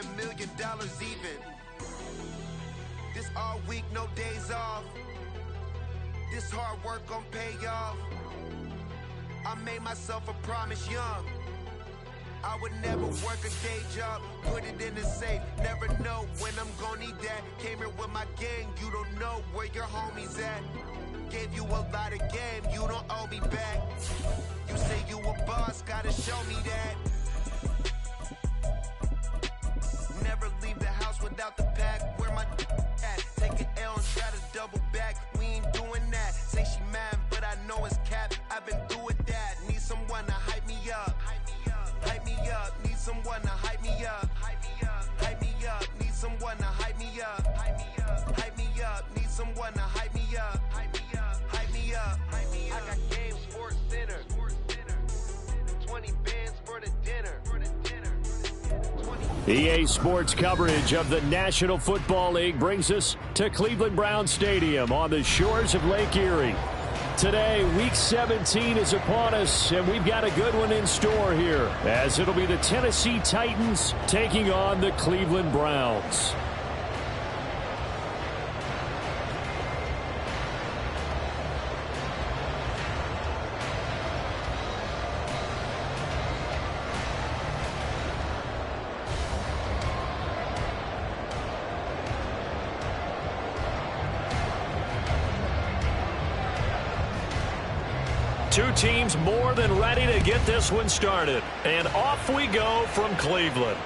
$1 million even. This all week, no days off. This hard work gon' pay off. I made myself a promise young. I would never work a day job, put it in the safe. Never know when I'm gon' need that. Came here with my gang, you don't know where your homies at. Gave you a lot of game, you don't owe me back. You say you a boss, gotta show me that. Never leave the house without the pack. Where my at? Take an L and try to double back. We ain't doing that. Say she mad, but I know it's cap. I've been through with that. Need someone to hype me up. Hype me up. Need someone to hype me up. Hype me up. Need someone to hype me up. Hype me up. Need someone to hype me up. Hype me up. I got game Sports Center. 20 bands for the dinner. EA Sports coverage of the National Football League brings us to Cleveland Browns Stadium on the shores of Lake Erie. Today, Week 17 is upon us, and we've got a good one in store here, as it'll be the Tennessee Titans taking on the Cleveland Browns. Two teams more than ready to get this one started. And off we go from Cleveland.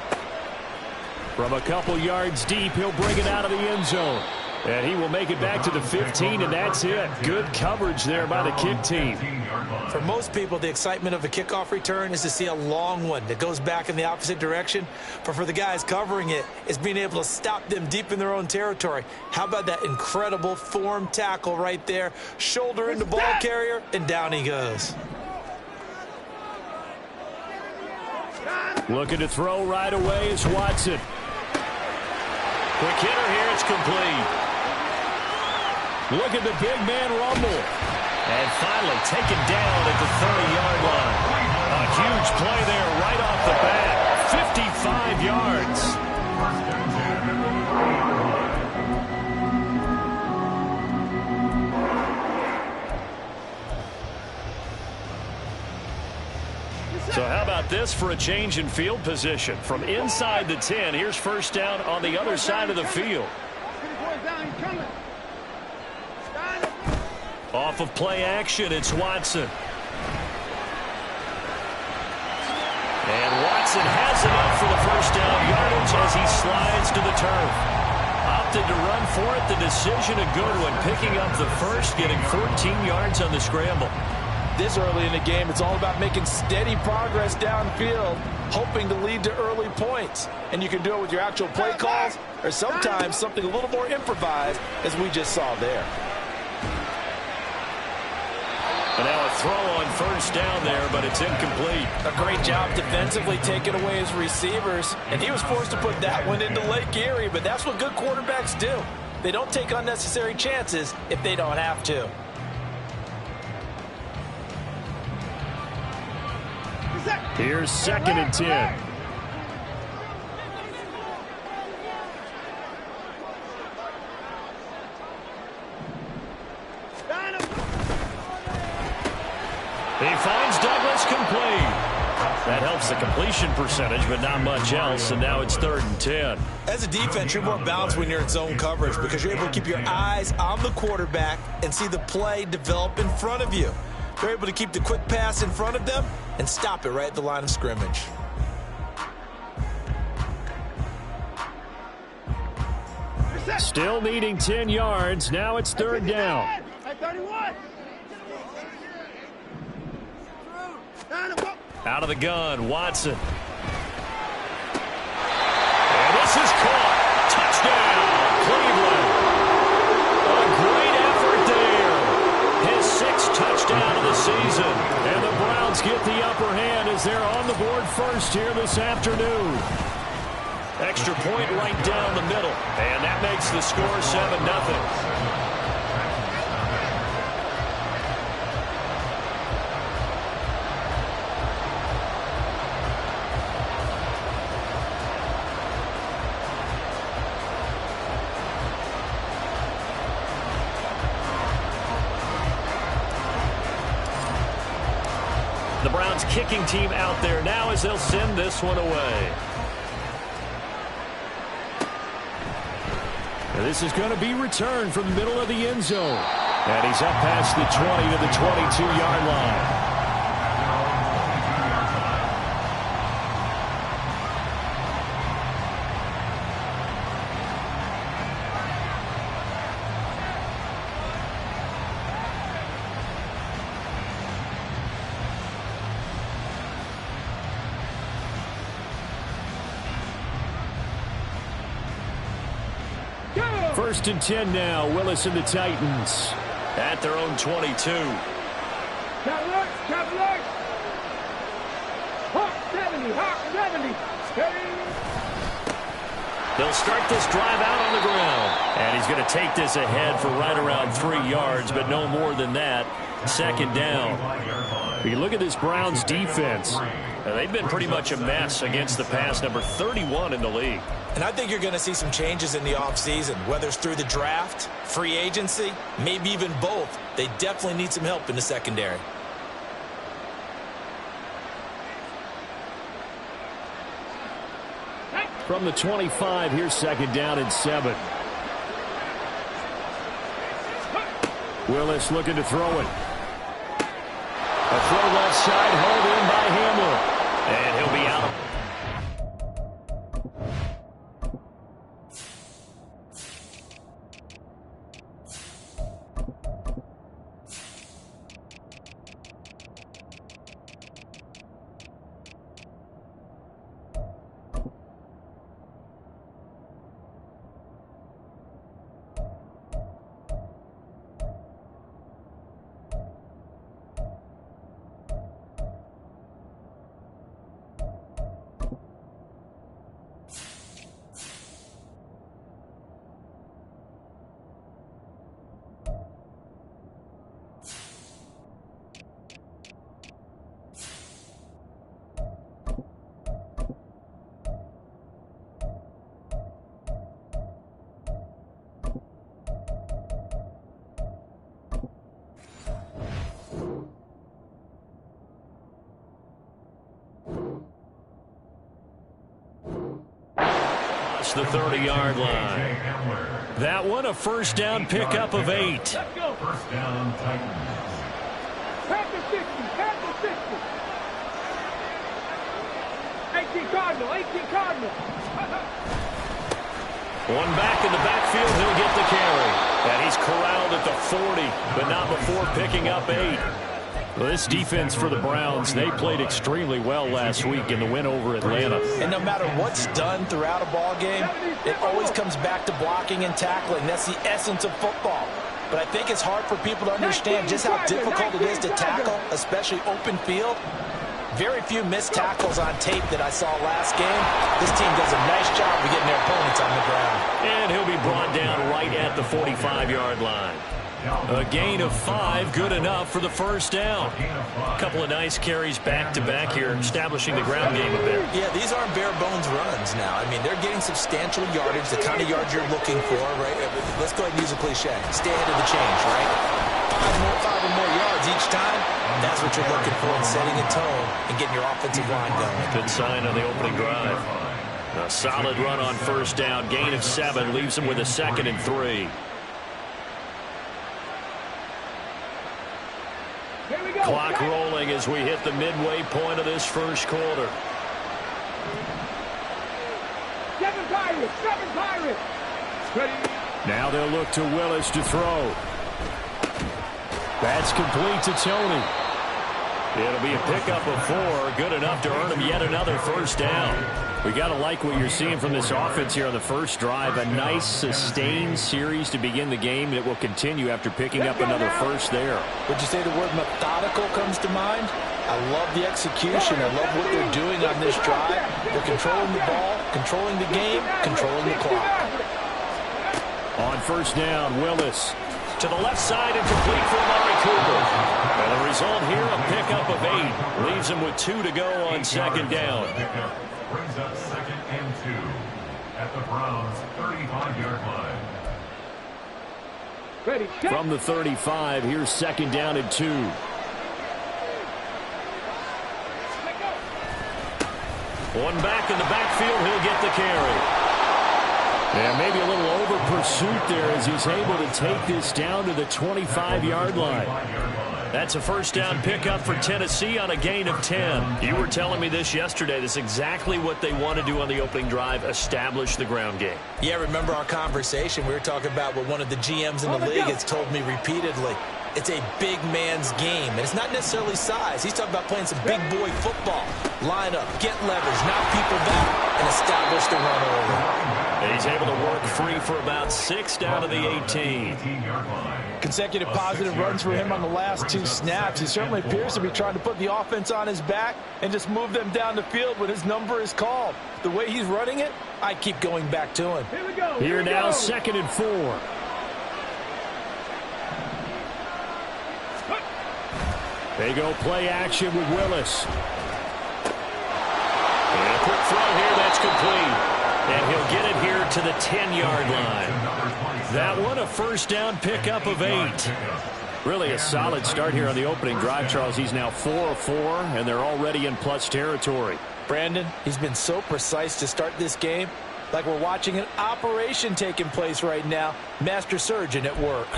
From a couple yards deep, he'll bring it out of the end zone. And he will make it back to the 15, and that's it. Good coverage there by the kick team. For most people, the excitement of a kickoff return is to see a long one that goes back in the opposite direction. But for the guys covering it, it's being able to stop them deep in their own territory. How about that incredible form tackle right there? Shoulder into ball carrier, and down he goes. Looking to throw right away is Watson. Quick hitter here, it's complete. Look at the big man rumble. And finally taken down at the 30-yard line. A huge play there right off the bat. 55 yards. So how about this for a change in field position? From inside the 10, here's first down on the other side of the field. Off of play action, it's Watson. And Watson has enough for the first down yardage as he slides to the turf. Opted to run for it. The decision a good one. Picking up the first, getting 14 yards on the scramble. This early in the game, it's all about making steady progress downfield, hoping to lead to early points. And you can do it with your actual play calls or sometimes something a little more improvised, as we just saw there. And now a throw on first down there, but it's incomplete. A great job defensively taking away his receivers, and he was forced to put that one into Lake Erie, but that's what good quarterbacks do. They don't take unnecessary chances if they don't have to. Here's 2nd and 10. He finds Douglas complete. That helps the completion percentage, but not much else, and now it's 3rd and 10. As a defense, you're more balanced when you're in zone coverage because you're able to keep your eyes on the quarterback and see the play develop in front of you. They're able to keep the quick pass in front of them and stop it right at the line of scrimmage. Still needing 10 yards. Now it's 3rd down. Out of the gun, Watson. And this is caught. Touchdown, Cleveland. A great effort there. His 6th touchdown of the season. And the Browns get the upper hand as they're on the board first here this afternoon. Extra point right down the middle. And that makes the score 7-0. The Browns kicking team out there now as they'll send this one away. And this is going to be returned from the middle of the end zone. And he's up past the 20 to the 22-yard line. First and 10 now. Willis and the Titans at their own 22. Cavaliers, Cavaliers. Hawk 70, Hawk 70. Steady. They'll start this drive out on the ground. And he's going to take this ahead for right around 3 yards, but no more than that. Second down. You look at this Browns defense. They've been pretty much a mess against the pass, number 31 in the league. And I think you're going to see some changes in the offseason, whether it's through the draft, free agency, maybe even both. They definitely need some help in the secondary. From the 25, here's second down and 7. Willis looking to throw it. A throw left side, hauled in by Hamler. And he'll be out. The 30-yard line. That one, a first down pickup of 8. Let's go. First down, Titans. Pack the 60, pack the 60. 18 Cardinal, 18 Cardinal. One back in the backfield, he'll get the carry. And he's corralled at the 40, but not before picking up 8. Well, this defense for the Browns, they played extremely well last week in the win over Atlanta. And no matter what's done throughout a ball game, it always comes back to blocking and tackling. That's the essence of football. But I think it's hard for people to understand just how difficult it is to tackle, especially open field. Very few missed tackles on tape that I saw last game. This team does a nice job of getting their opponents on the ground. And he'll be brought down right at the 45-yard line. A gain of 5, good enough for the first down. A couple of nice carries back-to-back here, establishing the ground game a bit. Yeah, these aren't bare-bones runs now. I mean, they're getting substantial yardage, the kind of yards you're looking for, right? Let's go ahead and use a cliche. Stay ahead of the change, right? 5 or more yards each time. That's what you're looking for in setting a tone and getting your offensive line going. Good sign on the opening drive. A solid run on first down. Gain of 7 leaves him with a 2nd and 3. Clock rolling as we hit the midway point of this first quarter. 7 Pirates, 7 Pirates. Ready. Now they'll look to Willis to throw. That's complete to Tony. It'll be a pickup of 4, good enough to earn him yet another first down. We got to like what you're seeing from this offense here on the first drive. A nice, sustained series to begin the game that will continue after picking up another first there. Would you say the word methodical comes to mind? I love the execution. I love what they're doing on this drive. They're controlling the ball, controlling the game, controlling the clock. On first down, Willis to the left side and complete for Amari Cooper. And the result here, a pickup of 8. Leaves him with 2 to go on second down. Brings up 2nd and 2 at the Browns' 35-yard line. Ready. From the 35, here's second down and 2. One back in the backfield, he'll get the carry. And maybe a little over pursuit there as he's able to take this down to the 25-yard line. That's a first down pickup for Tennessee on a gain of 10. You were telling me this yesterday. This is exactly what they want to do on the opening drive, establish the ground game. Yeah, remember our conversation? We were talking about what one of the GMs in the league has told me repeatedly. It's a big man's game, and it's not necessarily size. He's talking about playing some big boy football. Line up, get leverage, knock people back, and establish the run early. And he's able to work free for about 6 down to the 18. Consecutive positive runs for him on the last 2 snaps. He certainly appears to be trying to put the offense on his back and just move them down the field when his number is called. The way he's running it, I keep going back to him. Here we go. Here now, 2nd and 4. They go play action with Willis. And a quick throw here, that's complete. And he'll get it here to the 10-yard line. That one a first down pickup of 8. Really a solid start here on the opening drive, Charles. He's now 4 of 4, and they're already in plus territory. Brandon, he's been so precise to start this game, like we're watching an operation taking place right now. Master surgeon at work.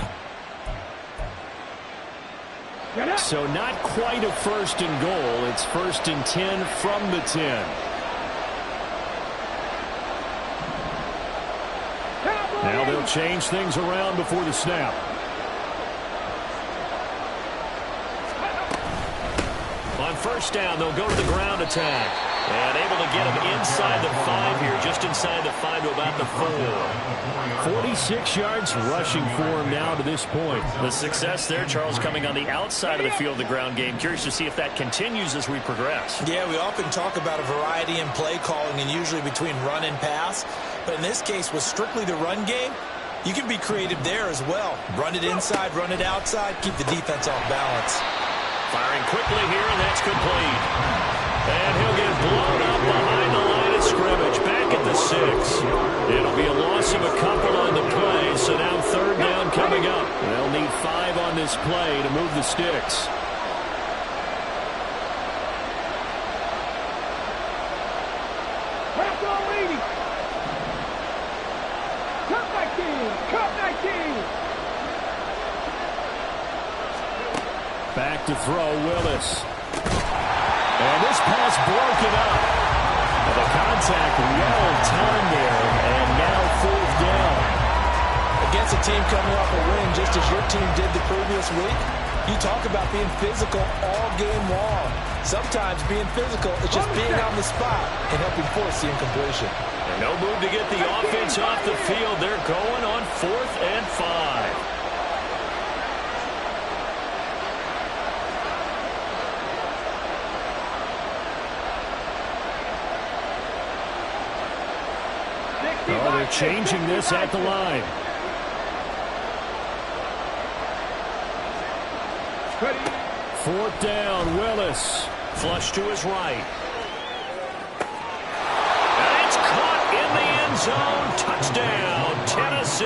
So not quite a 1st and goal. It's 1st and 10 from the 10. Now they'll change things around before the snap. On first down, they'll go to the ground attack. And able to get him inside the 5 here, just inside the 5 to about the 4. 46 yards rushing for him now to this point. The success there, Charles, coming on the outside of the field, the ground game. Curious to see if that continues as we progress. Yeah, we often talk about a variety in play calling and usually between run and pass. But in this case, with strictly the run game, you can be creative there as well. Run it inside, run it outside, keep the defense off balance. Firing quickly here, and that's complete. And he'll get blown up behind the line of scrimmage, back at the 6. It'll be a loss of a couple on the play, so now 3rd down coming up. They'll need 5 on this play to move the sticks. Back to throw, Willis. And this pass broken up. The contact well timed there, and now 4th down. Against a team coming off a win, just as your team did the previous week, you talk about being physical all game long. Sometimes being physical is just being on the spot and helping force the incompletion. And no move to get the offense off the field. They're going on 4th and 5. Oh, they're changing this at the line. 4th down, Willis. Flush to his right. And it's caught in the end zone. Touchdown, Tennessee.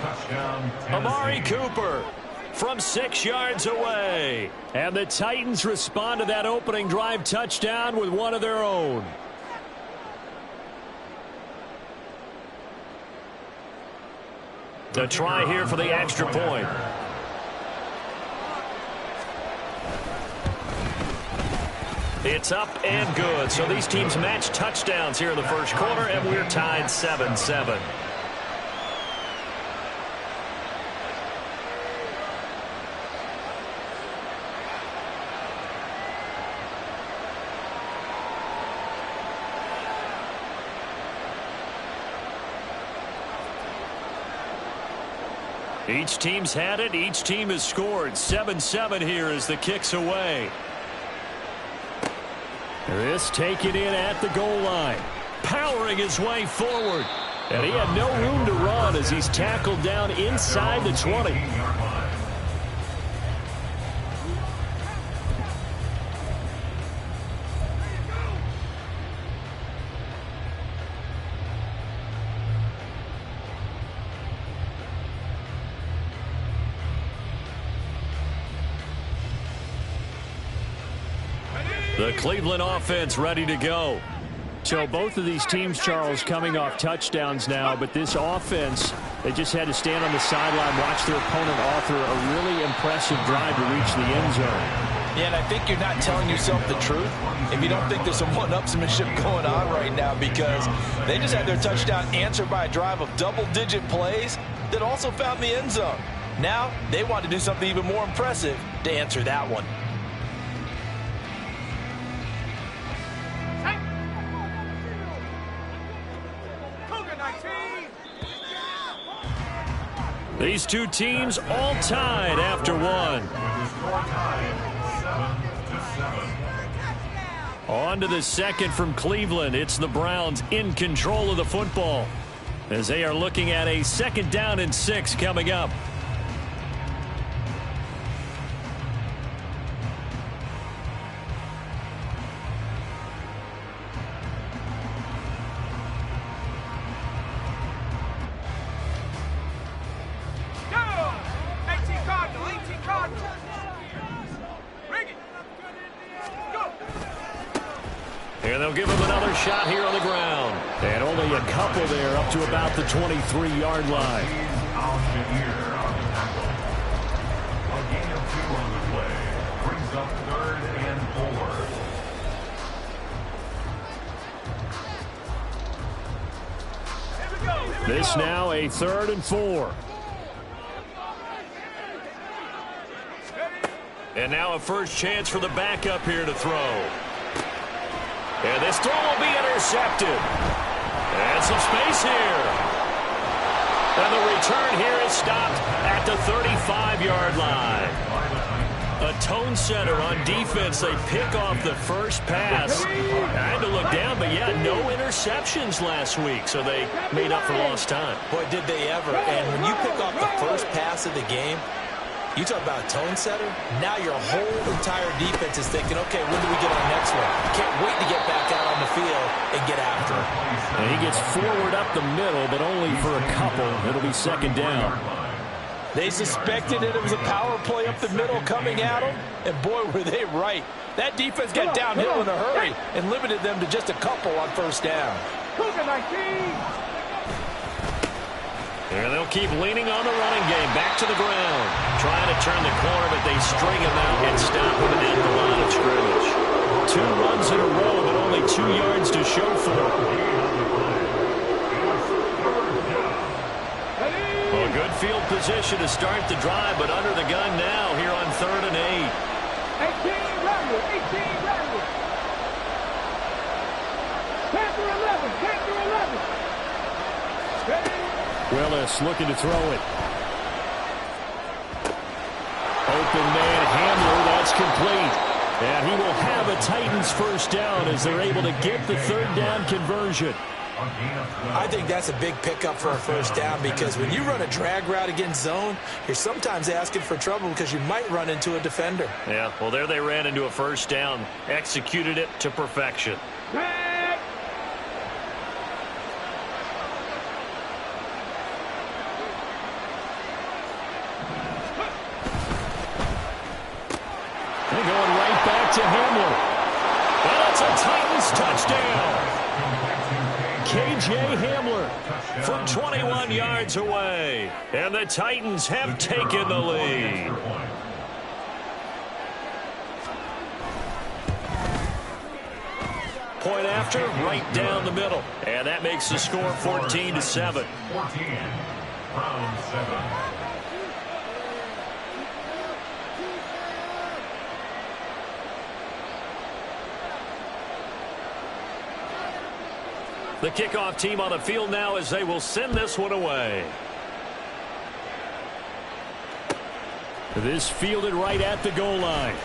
Touchdown, Tennessee. Amari Cooper from 6 yards away. And the Titans respond to that opening drive touchdown with one of their own. The try here for the extra point. It's up and good. So these teams match touchdowns here in the first quarter, and we're tied 7-7. Each team's had it. Each team has scored. 7-7 here as the kick's away. This taken in at the goal line. Powering his way forward. And he had no room to run as he's tackled down inside the 20. The Cleveland offense ready to go. So both of these teams, Charles, coming off touchdowns now, but this offense, they just had to stand on the sideline, watch their opponent author a really impressive drive to reach the end zone. Yeah, and I think you're not telling yourself the truth if you don't think there's some one-upsmanship going on right now, because they just had their touchdown answered by a drive of double-digit plays that also found the end zone. Now they want to do something even more impressive to answer that one. These two teams all tied after one. On to the second from Cleveland. It's the Browns in control of the football as they are looking at a 2nd down and 6 coming up. And they'll give him another shot here on the ground. And only a couple there up to about the 23-yard line. A gain of 2 on the play brings up 3rd and 4. This now a 3rd and 4. And now a first chance for the backup here to throw. And this throw will be intercepted. And some space here. And the return here is stopped at the 35-yard line. A tone setter on defense. They pick off the first pass. I had to look down, but yeah, no interceptions last week, so they made up for lost time. Boy, did they ever. And when you pick off the first pass of the game, you talk about a tone setter. Now your whole entire defense is thinking, okay, when do we get our next one? Can't wait to get back out on the field and get after it. And he gets forward up the middle, but only for a couple. It'll be 2nd down. They suspected that it was a power play up the middle coming at them, and boy, were they right. That defense got downhill in a hurry and limited them to just a couple on 1st down. And they'll keep leaning on the running game. Back to the ground. Trying to turn the corner, but they string him out and stop him at the line of scrimmage. 2 runs in a row, but only 2 yards to show for it. Well, good field position to start the drive, but under the gun now here on 3rd and 8. 18 Randall. 10 to 11. Willis looking to throw it. Open man Hamler, that's complete. And he will have a Titans first down as they're able to get the 3rd down conversion. I think that's a big pickup for a first down, because when you run a drag route against zone, you're sometimes asking for trouble because you might run into a defender. Yeah, well, there they ran into a first down, executed it to perfection. They're going right back to Hamler. And it's a Titans touchdown. K.J. Hamler from 21 yards away. And the Titans have taken the lead. Point after, right down the middle. And that makes the score 14-7. 14, round 7. The kickoff team on the field now as they will send this one away. This fielded right at the goal line.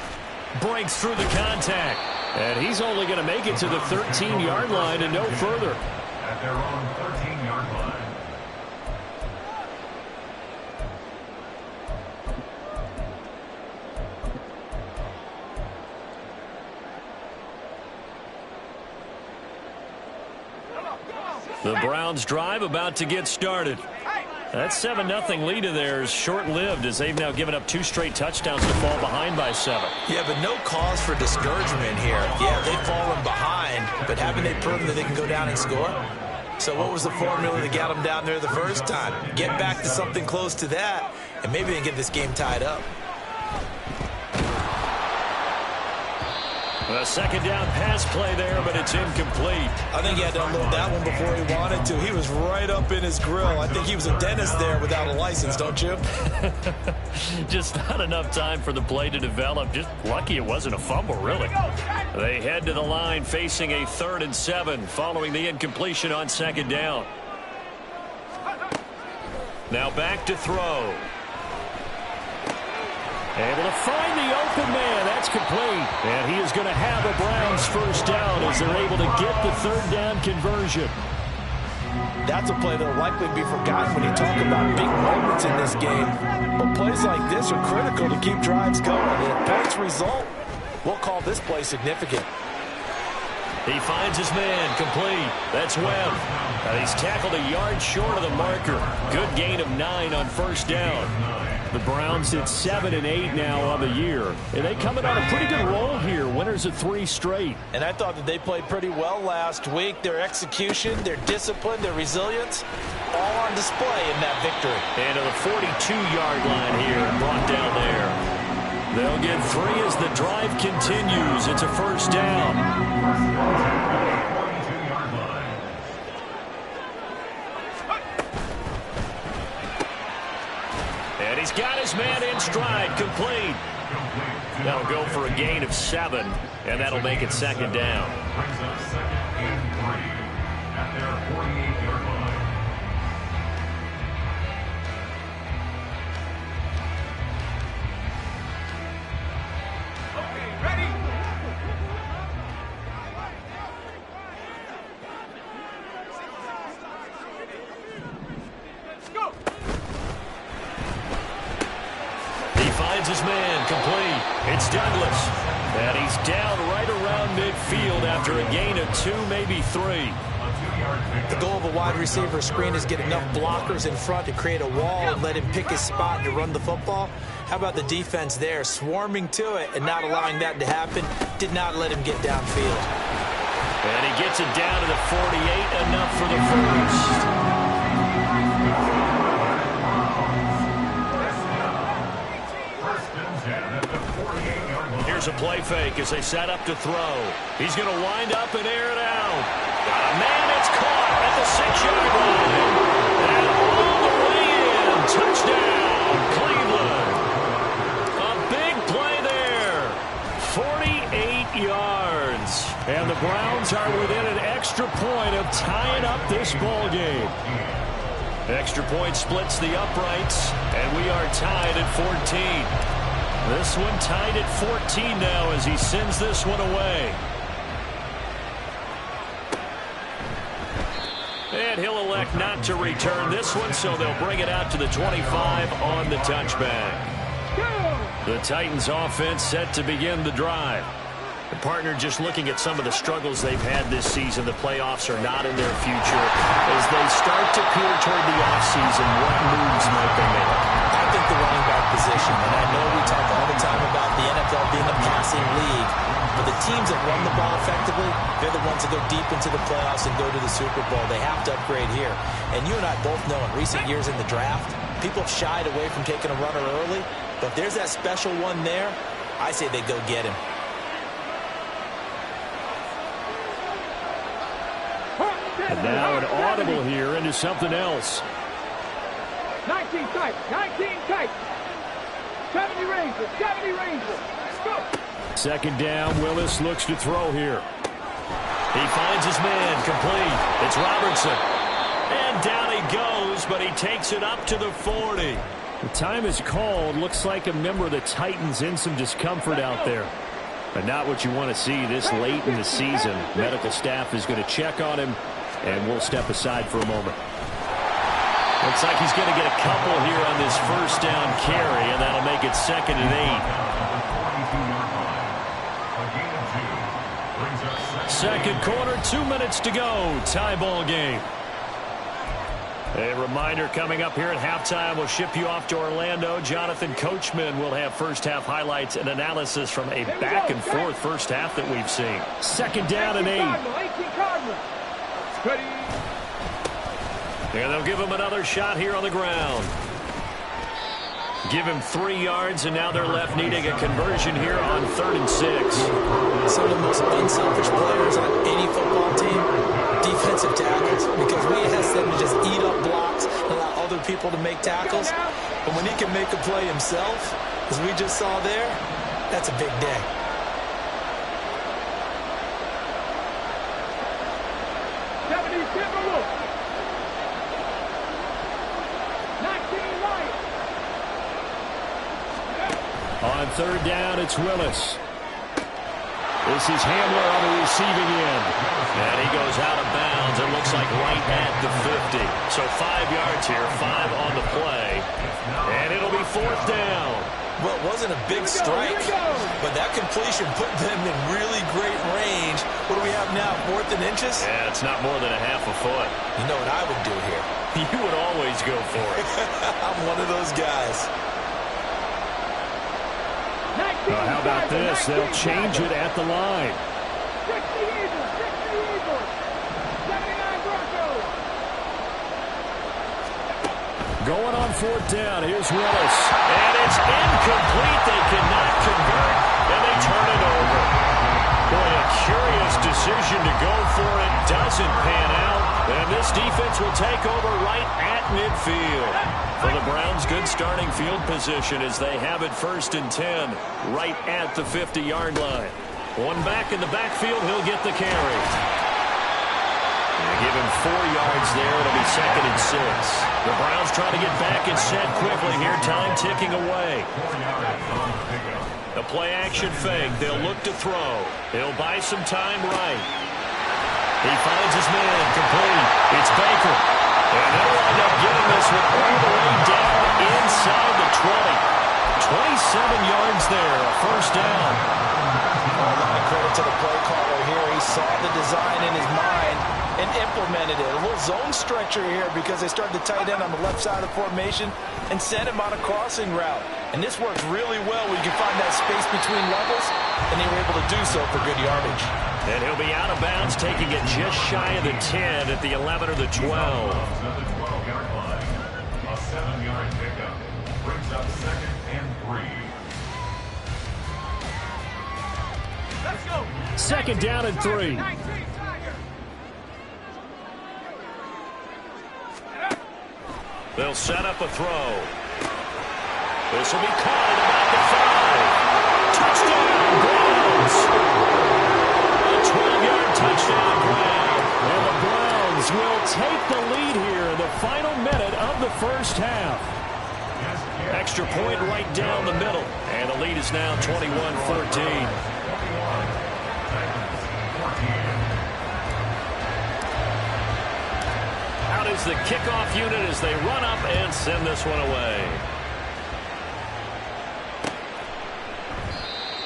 Breaks through the contact. And he's only going to make it to the 13-yard line and no further. At their own 13-yard line. The Browns drive about to get started. That 7-0 lead of theirs short-lived as they've now given up 2 straight touchdowns to fall behind by 7. Yeah, but no cause for discouragement here. Yeah, they've fallen behind, end, but haven't they proven that they can go down and score? So what was the formula that got them down there the first time? Get back to something close to that, and maybe they can get this game tied up. A second down pass play there, but it's incomplete. I think he had to unload that one before he wanted to. He was right up in his grill. I think he was a dentist there without a license, don't you? Just not enough time for the play to develop. Just lucky it wasn't a fumble, really. They head to the line facing a 3rd and 7 following the incompletion on second down. Now back to throw. Able to find the open man. That's complete. And he is going to have a Browns first down as they're able to get the 3rd down conversion. That's a play that will likely be forgotten when you talk about big moments in this game. But plays like this are critical to keep drives going. And points result, we'll call this play significant. He finds his man, complete. That's Webb. He's tackled a yard short of the marker. Good gain of 9 on first down. The Browns hit 7 and 8 now on the year. And they coming on a pretty good roll here. Winners of 3 straight. And I thought that they played pretty well last week. Their execution, their discipline, their resilience, all on display in that victory. And to the 42-yard line here, brought down there. They'll get 3 as the drive continues. It's a first down. And he's got his man in stride, complete. That'll go for a gain of 7, and that'll make it second down. Brings up 2nd and 3 at their 48-yard line. His man complete. It's Douglas. And he's down right around midfield after a gain of 2, maybe 3. The goal of a wide receiver screen is get enough blockers in front to create a wall and let him pick his spot to run the football. How about the defense there, swarming to it and not allowing that to happen? Did not let him get downfield. And he gets it down to the 48, enough for the first. Here's a play fake as they set up to throw. He's going to wind up and air it out. Man, it's caught at the 6-yard line. And all the way in. Touchdown, Cleveland. A big play there. 48 yards. And the Browns are within an extra point of tying up this ball game. Extra point splits the uprights, and we are tied at 14. This one tied at 14 now as he sends this one away. And he'll elect not to return this one, so they'll bring it out to the 25 on the touchback. The Titans offense set to begin the drive. The partner just looking at some of the struggles they've had this season. The playoffs are not in their future. As they start to peer toward the offseason, what moves might they make? I think the running back position, and I know we talk all the time about the NFL being a passing league, but the teams that run the ball effectively, they're the ones that go deep into the playoffs and go to the Super Bowl. They have to upgrade here. And you and I both know in recent years in the draft, people have shied away from taking a runner early, but if there's that special one there, I say they go get him. And now an audible here into something else. 19 tight, 19 tight. 70 Rangers, 70 Rangers. Go. Second down, Willis looks to throw here. He finds his man, complete. It's Robertson. And down he goes, but he takes it up to the 40. The time is called. Looks like a member of the Titans in some discomfort out there. But not what you want to see this late in the season. Medical staff is going to check on him, and we'll step aside for a moment. Looks like he's going to get a couple here on this first down carry, and that'll make it 2nd and 8. Second quarter, 2 minutes to go. Tie ball game. A reminder coming up here at halftime. We'll ship you off to Orlando. Jonathan Coachman will have first-half highlights and analysis from a back-and-forth first half that we've seen. Second down and 8. And they'll give him another shot here on the ground. Give him 3 yards, and now they're left needing a conversion here on 3rd and 6. Some of the most unselfish players on any football team, defensive tackles, because we ask them to just eat up blocks and allow other people to make tackles. But when he can make a play himself, as we just saw there, that's a big day. On 3rd down, it's Willis. This is Hamler on the receiving end. And he goes out of bounds. It looks like right at the 50. So 5 yards here, 5 on the play. And it'll be 4th down. Well, it wasn't a big strike, but that completion put them in really great range. What do we have now, 4th and inches? Yeah, it's not more than a half a foot. You know what I would do here? You would always go for it. I'm one of those guys. How about this? They'll change it at the line. Going on 4th down. Here's Willis. And it's incomplete. They cannot convert, and they turn it over. Boy, a curious decision to go for it. Doesn't pan out. And this defense will take over right at midfield. For the Browns, good starting field position as they have it 1st and 10 right at the 50-yard line. One back in the backfield. He'll get the carry. Give him 4 yards there. It'll be 2nd and 6. The Browns trying to get back and set quickly here. Time ticking away. The play action fake. They'll look to throw. He'll buy some time right. He finds his man complete. It's Baker. And they'll wind up getting this one all the way down inside the 20. 27 yards there. A 1st down. A lot of credit to the play caller here. He saw the design in his mind and implemented it. A little zone stretcher here because they started the tight end on the left side of the formation and sent him on a crossing route. And this works really well when you can find that space between levels, and they were able to do so for good yardage. And he'll be out of bounds, taking it just shy of the 10 at the 11 or the 12. At the 12-yard line, a 7-yard pickup brings up 2nd and 3. Let's go. 2nd down and 3. They'll set up a throw. This will be caught at about the 5. Touchdown, Browns! A 12-yard touchdown grab. And the Browns will take the lead here in the final minute of the 1st half. Extra point right down the middle. And the lead is now 21-14. Out is the kickoff unit as they run up and send this one away.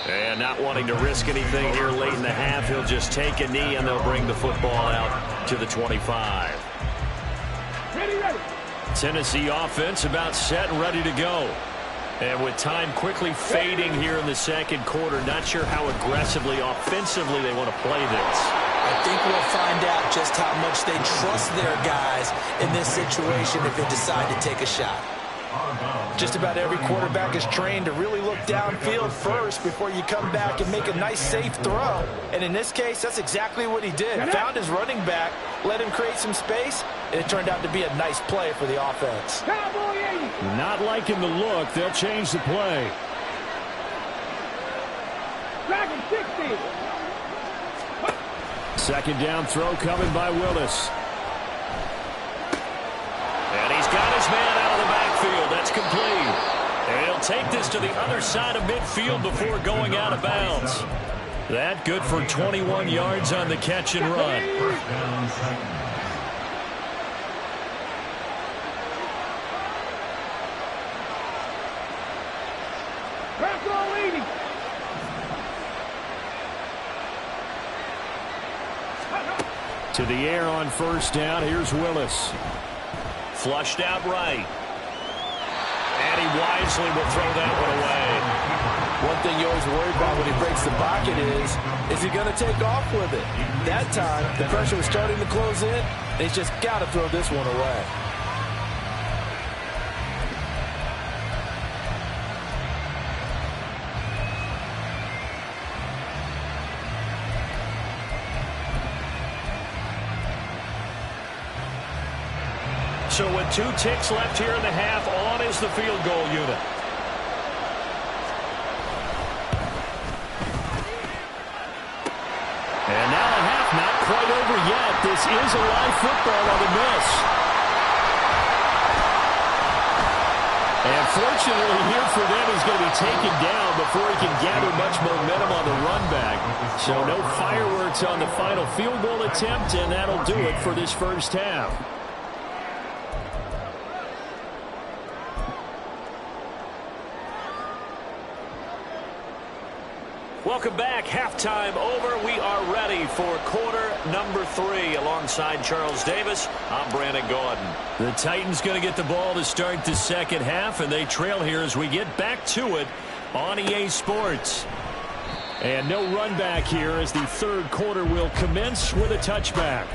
And not wanting to risk anything here late in the half, he'll just take a knee and they'll bring the football out to the 25. Ready. Tennessee offense about set and ready to go. And with time quickly fading here in the 2nd quarter, not sure how aggressively, offensively they want to play this. I think we'll find out just how much they trust their guys in this situation if they decide to take a shot. Just about every quarterback is trained to really look downfield first before you come back and make a nice, safe throw. And in this case, that's exactly what he did. Found his running back, let him create some space, and it turned out to be a nice play for the offense. Not liking the look. They'll change the play. Dragon 60. 2nd down throw coming by Willis. And he's got his man out of the backfield. That's complete. And he'll take this to the other side of midfield before going out of bounds. That good for 21 yards on the catch and run. 1st down, 2nd. To the air on 1st down. Here's Willis. Flushed out right. And he wisely will throw that one away. One thing you always worry about when he breaks the pocket is he going to take off with it? That time, the pressure was starting to close in, and he's just got to throw this one away. So with 2 ticks left here in the half, on is the field goal unit. And now the half not quite over yet. This is a live football on the miss. And fortunately here for them, he's going to be taken down before he can gather much momentum on the run back. So no fireworks on the final field goal attempt, and that'll do it for this first half. Welcome back. Halftime over. We are ready for quarter number 3. Alongside Charles Davis, I'm Brandon Gordon. The Titans going to get the ball to start the second half, and they trail here as we get back to it on EA Sports. And no run back here as the third quarter will commence with a touchback.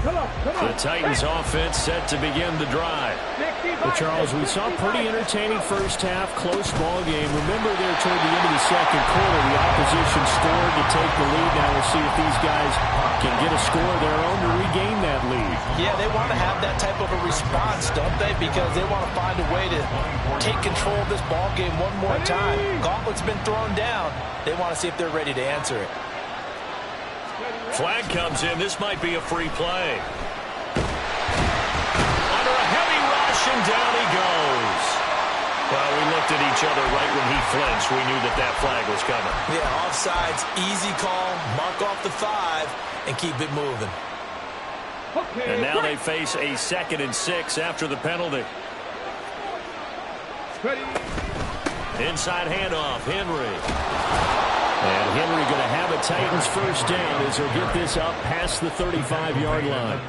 The Titans offense set to begin the drive. But Charles, we saw a pretty entertaining first half, close ball game. Remember there toward the end of the second quarter, the opposition scored to take the lead. Now we'll see if these guys can get a score of their own to regain that lead. Yeah, they want to have that type of a response, don't they? Because they want to find a way to take control of this ball game one more time. Gauntlet's been thrown down. They want to see if they're ready to answer it. Flag comes in. This might be a free play. Under a heavy rush, and down he goes. Well, we looked at each other right when he flinched. We knew that that flag was coming. Yeah, offsides, easy call, mark off the 5, and keep it moving. And now they face a 2nd and 6 after the penalty. Inside handoff, Henry. And Henry going to have a Titans first down as he'll get this up past the 35-yard line.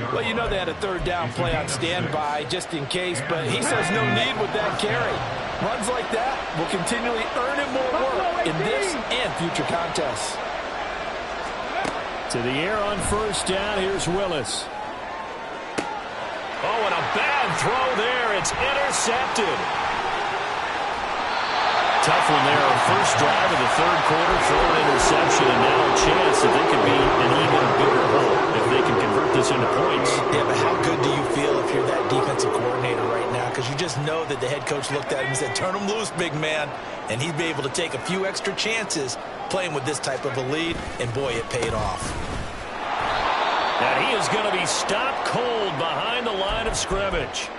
Well, you know they had a third down play on standby just in case, but he says no need with that carry. Runs like that will continually earn him more work in this and future contests. To the air on first down, here's Willis. Oh, and a bad throw there. It's intercepted. Tough one there. First drive of the third quarter, throw an interception, and now a chance that they could be an even bigger hole if they can convert this into points. Yeah, but how good do you feel if you're that defensive coordinator right now? Because you just know that the head coach looked at him and said, turn him loose, big man. And he'd be able to take a few extra chances playing with this type of a lead, and boy, it paid off. And he is going to be stopped cold behind the line of scrimmage.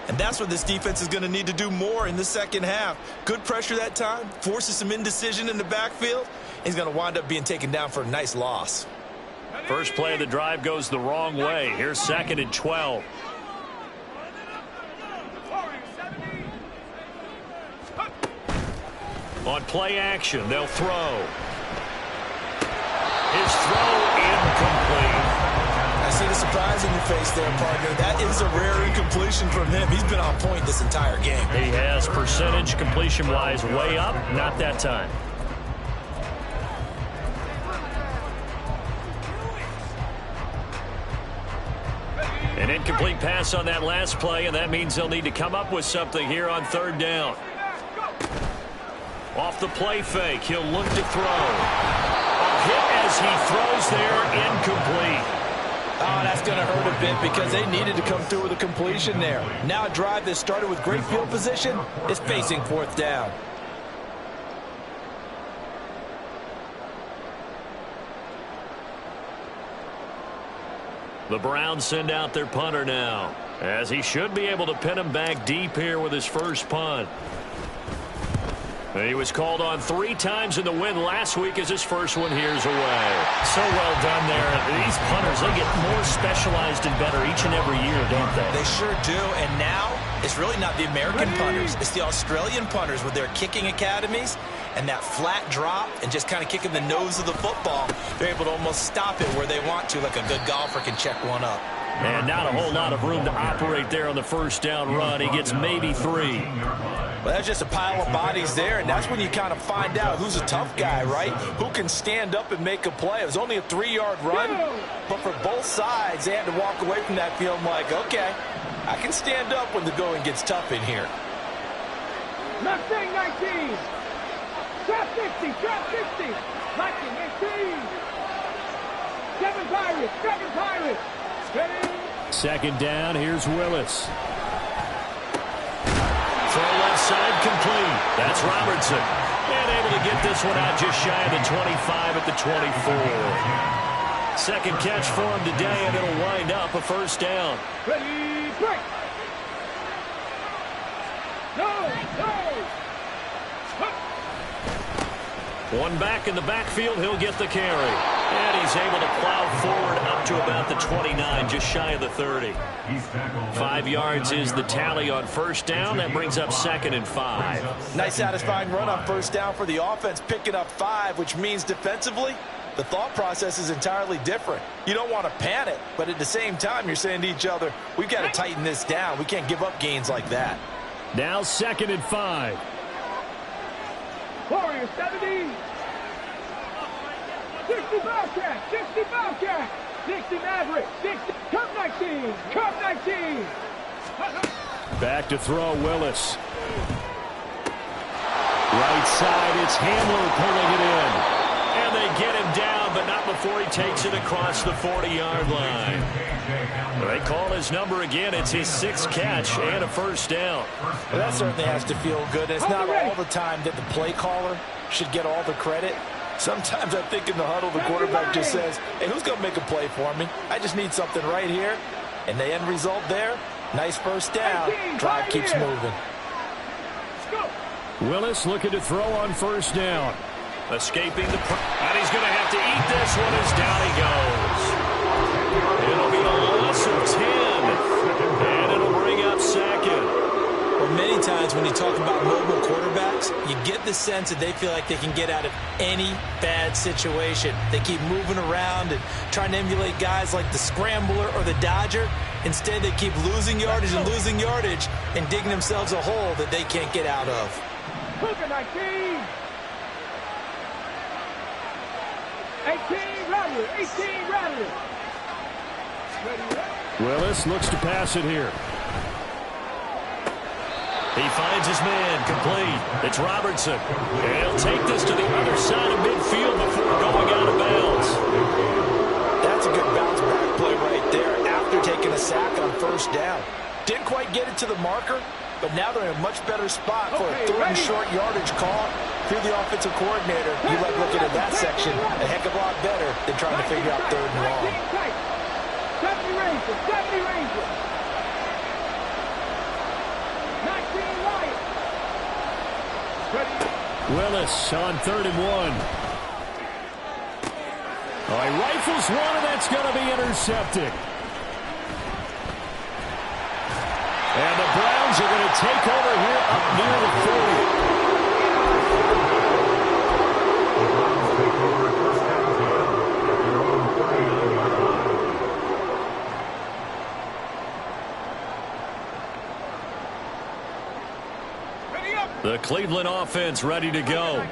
And that's what this defense is going to need to do more in the second half. Good pressure that time, forces some indecision in the backfield. He's going to wind up being taken down for a nice loss. First play of the drive goes the wrong way. Here's 2nd and 12. On play action, they'll throw. His throw incomplete. I see the surprise in your face there, partner. That is a rare incompletion from him. He's been on point this entire game. He has percentage completion-wise way up. Not that time. An incomplete pass on that last play, and that means they'll need to come up with something here on third down. Off the play fake, he'll look to throw. A hit as he throws there, incomplete. Oh, that's going to hurt a bit because they needed to come through with a completion there. Now a drive that started with great field position is facing 4th down. The Browns send out their punter now, as he should be able to pin him back deep here with his first punt. He was called on 3 times in the win last week as his first one here's away. So well done there. These punters, they get more specialized and better each and every year, don't they? They sure do. And now it's really not the American punters. It's the Australian punters with their kicking academies and that flat drop and just kind of kicking the nose of the football. They're able to almost stop it where they want to, like a good golfer can check one up. And not a whole lot of room to operate there on the first down run. He gets maybe 3. Well, that's just a pile of bodies there, and that's when you kind of find out who's a tough guy, right? Who can stand up and make a play. It was only a 3-yard run, but for both sides, they had to walk away from that feeling like, okay, I can stand up when the going gets tough in here. Mustang 19. Trap 50. Trap 50. Lightning 18. 7 Pirates. 7 Pirates. Ready? Second down, here's Willis. Throw left side complete. That's Robertson. And able to get this one out just shy of the 25 at the 24. Second catch for him today, and it'll wind up a first down. Ready? Break. No. One back in the backfield, he'll get the carry. And he's able to plow forward up to about the 29, just shy of the 30. 5 yards is the tally on first down. That brings up 2nd and 5. Nice satisfying run on first down for the offense, picking up 5, which means defensively, the thought process is entirely different. You don't want to panic, but at the same time, you're saying to each other, we've got to tighten this down. We can't give up gains like that. Now 2nd and 5. Warriors 70. 60 Bobcat. 60 Bobcat. 60 Maverick. 60. Cup 19. Cup 19. Back to throw, Willis. Right side, it's Handler pulling it in. And they get him down, but not before he takes it across the 40-yard line. They call his number again. It's his 6th catch and a first down. Well, that certainly has to feel good. It's not all the time that the play caller should get all the credit. Sometimes I think in the huddle, the quarterback just says, hey, who's going to make a play for me? I just need something right here. And the end result there, nice first down. Drive keeps moving. Willis looking to throw on first down. Escaping the... And he's going to have to eat this one as down he goes. It'll be a loss of 10. And it'll bring up 2nd. Well, many times when you talk about mobile quarterbacks, you get the sense that they feel like they can get out of any bad situation. They keep moving around and trying to emulate guys like the Scrambler or the Dodger. Instead, they keep losing yardage and digging themselves a hole that they can't get out of. 19. 18 Rattler. 18 Rattler. Willis looks to pass it here. He finds his man, complete. It's Robertson. And he'll take this to the other side of midfield before going out of bounds. That's a good bounce back play right there after taking a sack on first down. Didn't quite get it to the marker, but now they're in a much better spot for a 3rd and short yardage call. If you're the offensive coordinator, you like looking at that section a heck of a lot better than trying to figure out 3rd and long. 70 Rangers. 70 Rangers. 19 Lions. Willis on 3rd and 1. Oh, he rifles one, and that's going to be intercepted. And the Browns are going to take over here up near the 40. The Cleveland offense ready to go.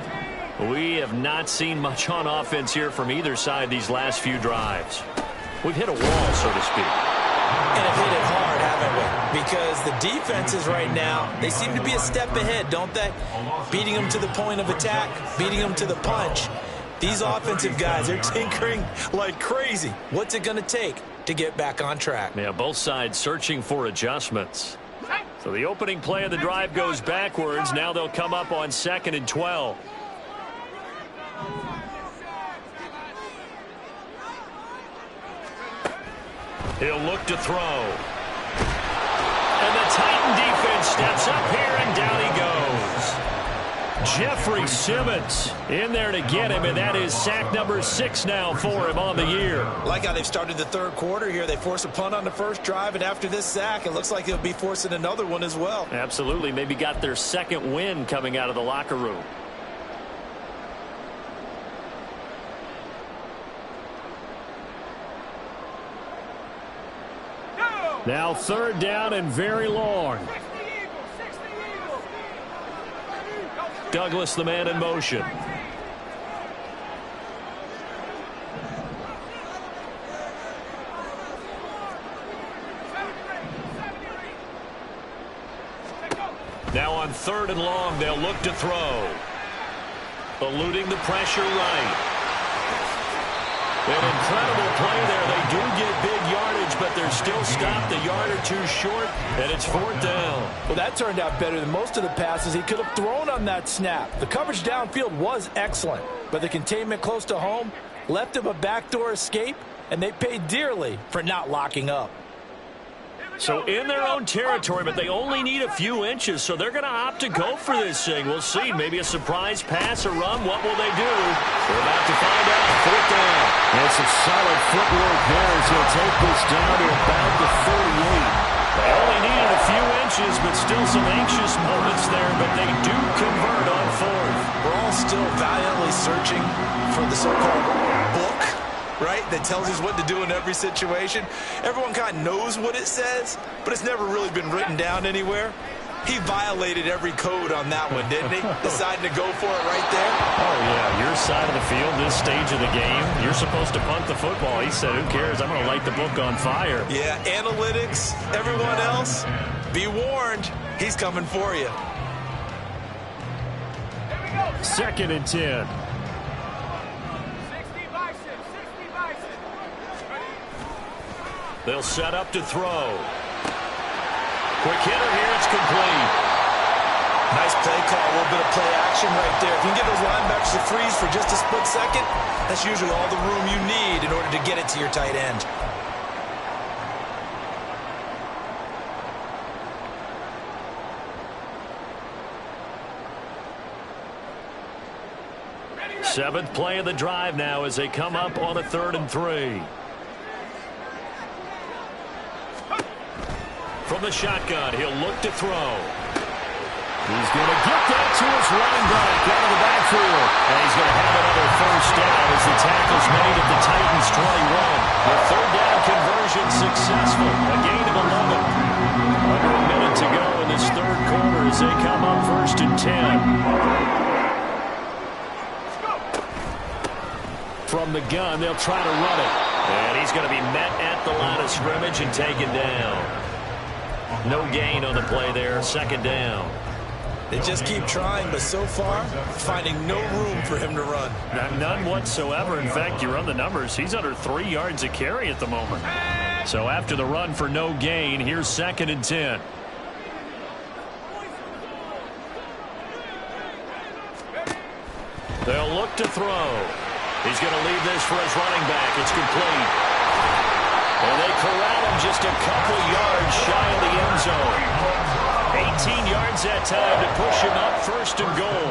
We have not seen much on offense here from either side these last few drives. We've hit a wall, so to speak. And have hit it hard, haven't we? Because the defenses right now, they seem to be a step ahead, don't they? Beating them to the point of attack, beating them to the punch. These offensive guys, they're tinkering like crazy. What's it going to take to get back on track? Yeah, both sides searching for adjustments. So the opening play of the drive goes backwards. Now they'll come up on 2nd and 12. He'll look to throw. And the Titan defense steps up here, and down he goes. Jeffrey Simmons in there to get him, and that is sack number 6 now for him on the year. Like how they've started the third quarter here. They force a punt on the first drive, and after this sack, it looks like they'll be forcing another one as well. Absolutely. Maybe got their second win coming out of the locker room. Now 3rd down and very long. Douglas, the man in motion. Now on 3rd and long, they'll look to throw. Eluding the pressure right. An incredible play there. They do get big yardage, but they're still stopped a yard or two short, and it's 4th down. Well, that turned out better than most of the passes he could have thrown on that snap. The coverage downfield was excellent, but the containment close to home left him a backdoor escape, and they paid dearly for not locking up. So in their own territory, but they only need a few inches, so they're going to opt to go for this thing. We'll see. Maybe a surprise pass or run. What will they do? We're about to find out. 4th down. And some solid footwork there as he'll take this down to about the 38. They only needed a few inches, but still some anxious moments there, but they do convert on 4th. We're all still valiantly searching for the so-called book, right, that tells us what to do in every situation. Everyone kind of knows what it says, but it's never really been written down anywhere. He violated every code on that one, didn't he? Deciding to go for it right there. Oh, yeah, your side of the field, this stage of the game, you're supposed to punt the football. He said, who cares? I'm going to light the book on fire. Yeah, analytics, everyone else, be warned, he's coming for you. 2nd and 10. They'll set up to throw. Quick hitter here, it's complete. Nice play call, a little bit of play action right there. If you can get those linebackers to freeze for just a split second, that's usually all the room you need in order to get it to your tight end. Seventh play of the drive now as they come up on a 3rd and 3. From the shotgun, he'll look to throw. He's going to get that to his running back out of the backfield. And he's going to have another 1st down as the tackle's made at the Titans' 21. The 3rd down conversion successful. A gain of 11. Under a minute to go in this 3rd quarter as they come up 1st and 10. From the gun, they'll try to run it. And he's going to be met at the line of scrimmage and taken down. No gain on the play there. 2nd down. They just keep trying, but so far, finding no room for him to run. None whatsoever. In fact, you run the numbers. He's under 3 yards a carry at the moment. So after the run for no gain, here's 2nd and 10. They'll look to throw. He's going to leave this for his running back. It's complete. And they corral him just a couple yards shy of the end zone. 18 yards that time to push him up 1st and goal.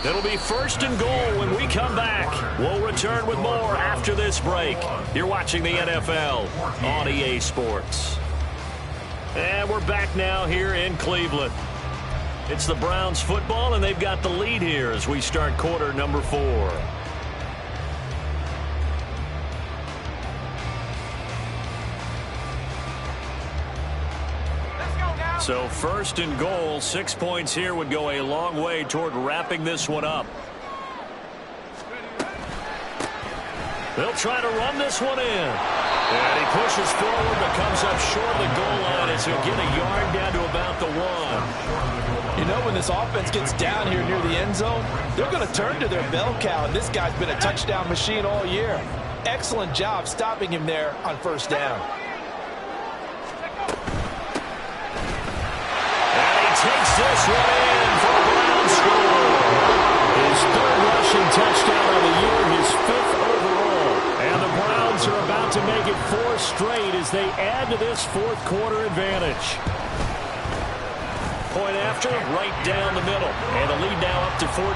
It'll be 1st and goal when we come back. We'll return with more after this break. You're watching the NFL on EA Sports. And we're back now here in Cleveland. It's the Browns football, and they've got the lead here as we start quarter number 4. So 1st and goal, 6 points here would go a long way toward wrapping this one up. They'll try to run this one in. And he pushes forward but comes up short of the goal line as he'll get a yard down to about the 1. You know, when this offense gets down here near the end zone, they're going to turn to their bell cow, and this guy's been a touchdown machine all year. Excellent job stopping him there on 1st down. And he takes this one in for a Browns score. His 3rd rushing touchdown of the year, his 5th overall. And the Browns are about to make it 4 straight as they add to this 4th quarter advantage. point after, right down the middle. And the lead now up to 14.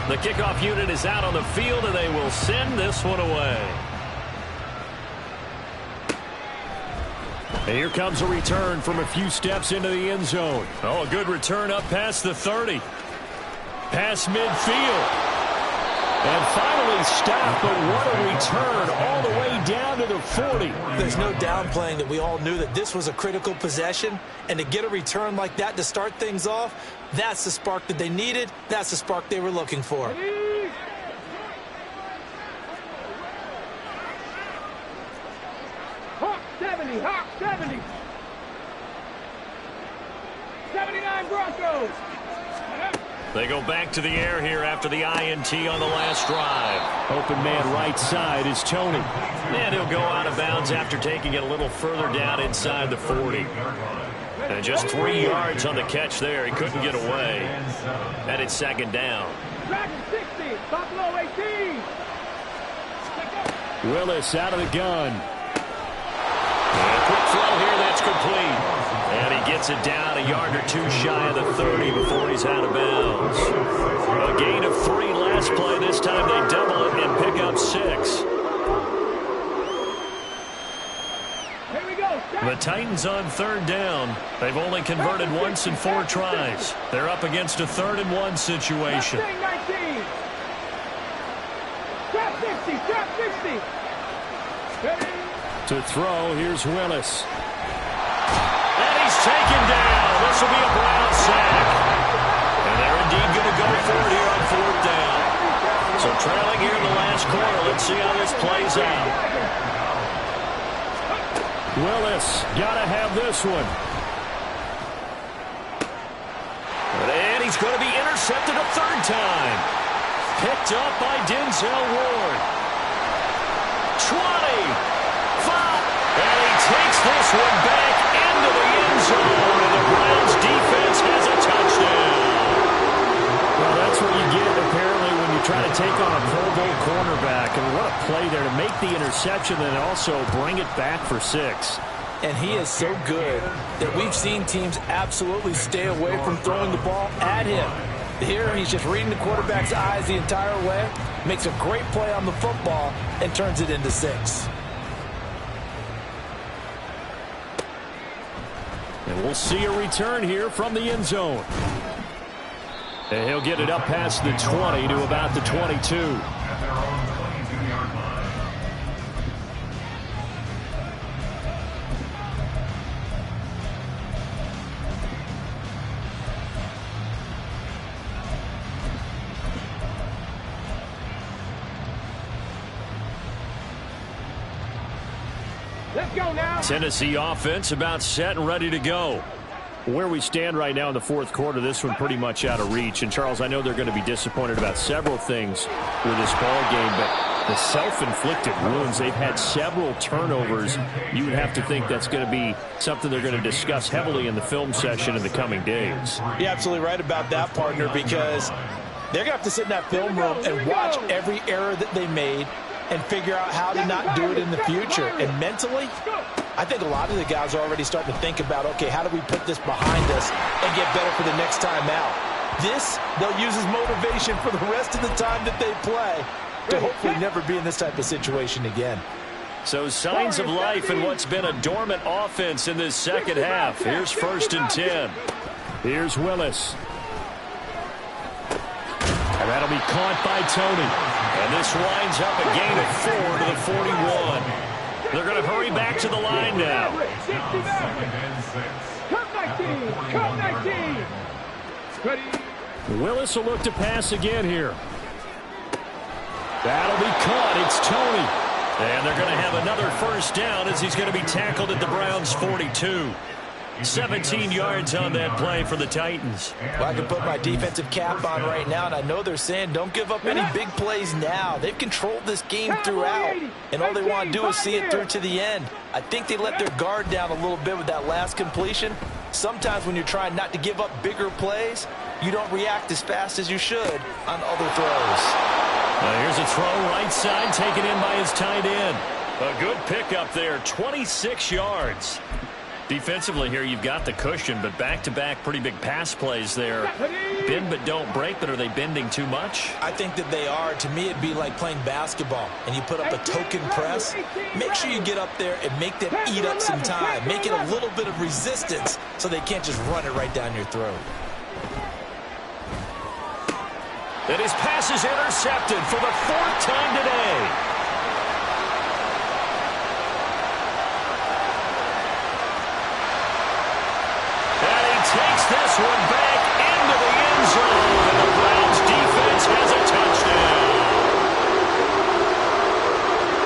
The kickoff unit is out on the field, and they will send this one away. And here comes a return from a few steps into the end zone. Oh, a good return up past the 30. Past midfield. And finally stopped, but what a return all the way down to the 40. There's no downplaying that we all knew that this was a critical possession, and to get a return like that to start things off, that's the spark that they needed. That's the spark they were looking for. Hawk 70, Hawk 70. 79 Broncos. They go back to the air here after the INT on the last drive. Open man right side is Tony. And he'll go out of bounds after taking it a little further down inside the 40. And just 3 yards on the catch there. He couldn't get away. And it's second down. Dragon 60, Buffalo 18. Willis out of the gun. And a quick throw here, that's complete. And he gets it down a yard or two shy of the 30 before he's out of bounds. A gain of 3 last play. This time they double it and pick up 6. Here we go. The Titans on third down. They've only converted once in 4 tries. They're up against a 3rd and 1 situation. 19. Trap 60, trap 60. Ready? To throw, here's Willis. And he's taken down. This will be a Brown sack. And they're indeed going to go for it here on 4th down. So trailing here in the last quarter. Let's see how this plays out. Willis, gotta have this one. And he's going to be intercepted a 3rd time. Picked up by Denzel Ward. 20. And he takes this one back into the end zone, and the Browns defense has a touchdown. Well, that's what you get, apparently, when you try to take on a Pro Bowl cornerback. And what a play there to make the interception and also bring it back for 6. And he is so good that we've seen teams absolutely stay away from throwing the ball at him. Here, he's just reading the quarterback's eyes the entire way, makes a great play on the football, and turns it into 6. And we'll see a return here from the end zone. And he'll get it up past the 20 to about the 22. At their own 22-yard line. Let's go now. Tennessee offense about set and ready to go. Where we stand right now in the 4th quarter, this one pretty much out of reach. And, Charles, I know they're going to be disappointed about several things with this ball game, but the self-inflicted wounds, they've had several turnovers. You would have to think that's going to be something they're going to discuss heavily in the film session in the coming days. You're absolutely right about that, partner, because they're going to have to sit in that film room and watch every error that they made and figure out how to not do it in the future. And mentally, I think a lot of the guys are already starting to think about, okay, how do we put this behind us and get better for the next time out? This, they'll use as motivation for the rest of the time that they play to hopefully never be in this type of situation again. So signs of life in what's been a dormant offense in this second half. Here's 1st and 10. Here's Willis. And that'll be caught by Tony. And this winds up a gain of 4 to the 41. They're going to hurry back to the line now. 60 Come 19, come 19. Ready? Willis will look to pass again here. That'll be caught. It's Tony. And they're going to have another 1st down as he's going to be tackled at the Browns' 42. 17 yards on that play for the Titans. Well, I can put my defensive cap on right now, and I know they're saying don't give up any big plays now. They've controlled this game throughout, and all they want to do is see it through to the end. I think they let their guard down a little bit with that last completion. Sometimes when you're trying not to give up bigger plays, you don't react as fast as you should on other throws. Here's a throw right side taken in by his tight end. A good pickup there, 26 yards. Defensively here, you've got the cushion, but back-to-back pretty big pass plays there. Bend but don't break, but are they bending too much? I think that they are. To me, it'd be like playing basketball, and you put up a token press. Make sure you get up there and make them eat up some time. Make it a little bit of resistance so they can't just run it right down your throat. And his pass is intercepted for the 4th time today. Takes this one back into the end zone, and the Browns defense has a touchdown.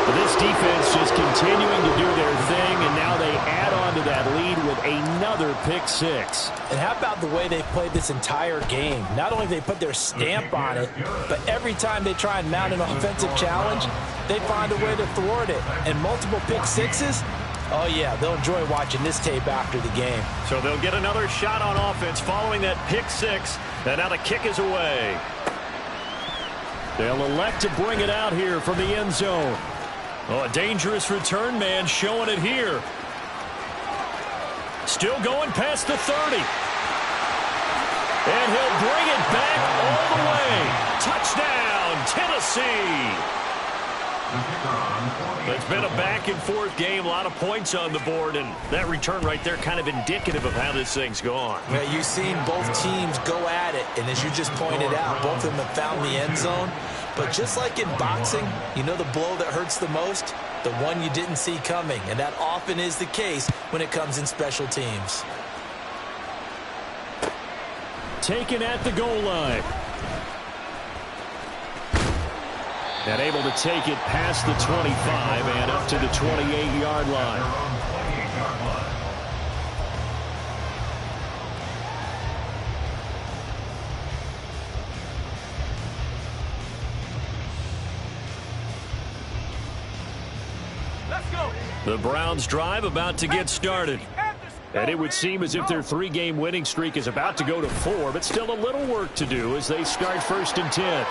But this defense just continuing to do their thing, and now they add on to that lead with another pick six. And how about the way they played this entire game? Not only they put their stamp on it, but every time they try and mount an offensive challenge, they find a way to thwart it. And multiple pick sixes. Oh, yeah, they'll enjoy watching this tape after the game. So they'll get another shot on offense following that pick six. And now the kick is away. They'll elect to bring it out here from the end zone. Oh, a dangerous return man showing it here. Still going past the 30. And he'll bring it back all the way. Touchdown, Tennessee. It's been a back-and-forth game, a lot of points on the board, and that return right there kind of indicative of how this thing's gone. Well, you've seen both teams go at it, and as you just pointed out, both of them have found the end zone. But just like in boxing, you know the blow that hurts the most? The one you didn't see coming, and that often is the case when it comes in special teams. Taken at the goal line. And able to take it past the 25 and up to the 28-yard line. Let's go. The Browns drive about to get started. And it would seem as if their 3-game winning streak is about to go to 4, but still a little work to do as they start 1st and 10.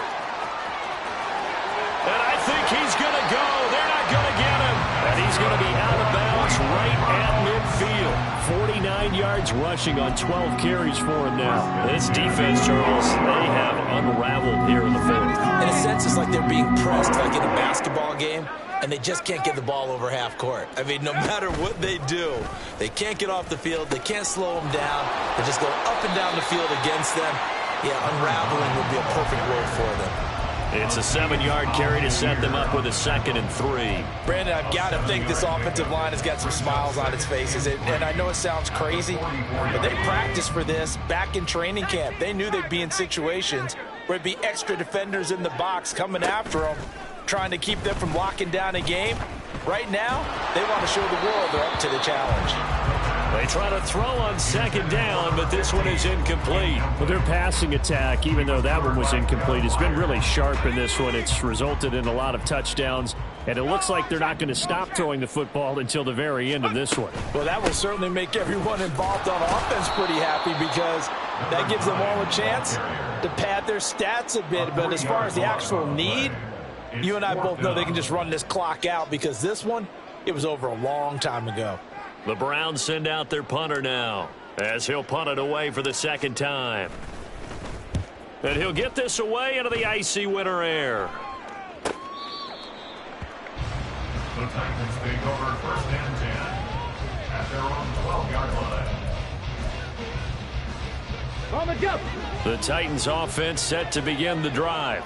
And I think he's going to go. They're not going to get him. And he's going to be out of bounds right at midfield. 49 yards rushing on 12 carries for him now. This defense, Charles, they have unraveled here in the 4th. In a sense, it's like they're being pressed like in a basketball game, and they just can't get the ball over half court. I mean, no matter what they do, they can't get off the field. They can't slow them down. They just go up and down the field against them. Yeah, unraveling would be a perfect word for them. It's a 7-yard carry to set them up with a 2nd and 3. Brandon, I've got to think this offensive line has got some smiles on its faces. And I know it sounds crazy, but they practiced for this back in training camp. They knew they'd be in situations where it'd be extra defenders in the box coming after them, trying to keep them from locking down a game. Right now, they want to show the world they're up to the challenge. They try to throw on 2nd down, but this one is incomplete. Well, their passing attack, even though that one was incomplete, has been really sharp in this one. It's resulted in a lot of touchdowns, and it looks like they're not going to stop throwing the football until the very end of this one. Well, that will certainly make everyone involved on offense pretty happy because that gives them all a chance to pad their stats a bit. But as far as the actual need, you and I both know they can just run this clock out because this one, it was over a long time ago. The Browns send out their punter now as he'll punt it away for the 2nd time. And he'll get this away into the icy winter air. The Titans take over 1st and 10 at their own 12-yard line. On the jump. The Titans offense set to begin the drive.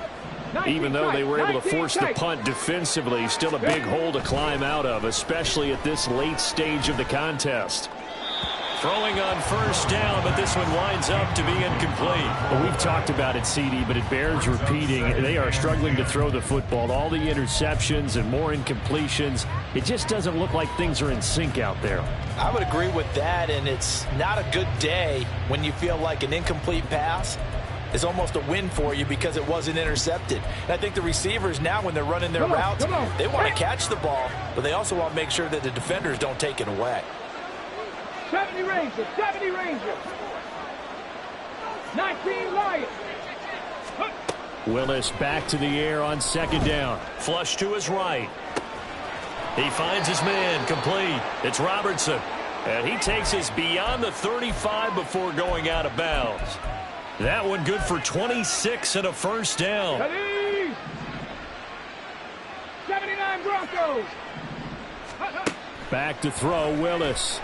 Even though they were able to force the punt defensively, still a big hole to climb out of, especially at this late stage of the contest. Throwing on 1st down, but this one winds up to be incomplete. Well, we've talked about it, CD, but it bears repeating. They are struggling to throw the football. All the interceptions and more incompletions. It just doesn't look like things are in sync out there. I would agree with that, and it's not a good day when you feel like an incomplete pass is almost a win for you because it wasn't intercepted. And I think the receivers now, when they're running their routes, they want to catch the ball, but they also want to make sure that the defenders don't take it away. 70 Rangers, 70 Rangers. 19 Lions. Willis back to the air on second down. Flush to his right. He finds his man, complete. It's Robertson. And he takes us beyond the 35 before going out of bounds. That one good for 26 and a first down. 79 Broncos. Back to throw, Willis.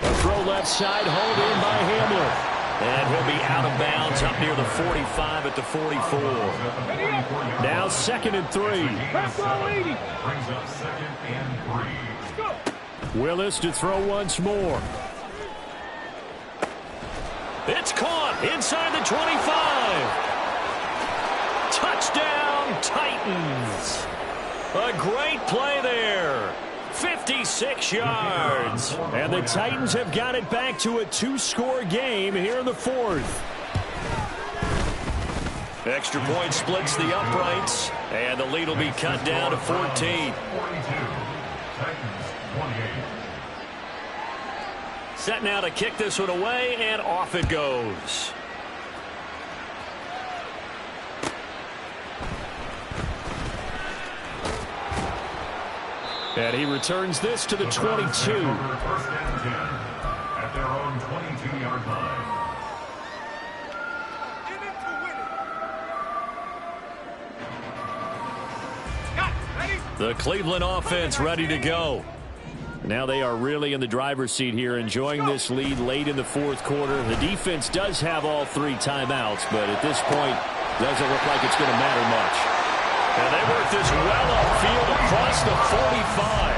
A throw left side, hauled in by Hamler. And he'll be out of bounds up near the 45 at the 44. Now 2nd and 3. Brings up 2nd and 3. Willis to throw once more. It's caught inside the 25. Touchdown, Titans. A great play there. 56 yards. And the Titans have got it back to a 2-score game here in the 4th. Extra point splits the uprights, and the lead will be cut down to 14. 42. Titans 28. Set now to kick this one away, and off it goes. And he returns this to the 22. First and 10 at their own 22-yard line. The Cleveland offense ready to go. Now they are really in the driver's seat here, enjoying this lead late in the 4th quarter. The defense does have all 3 timeouts, but at this point, doesn't look like it's going to matter much. And they work this well upfield across the 45.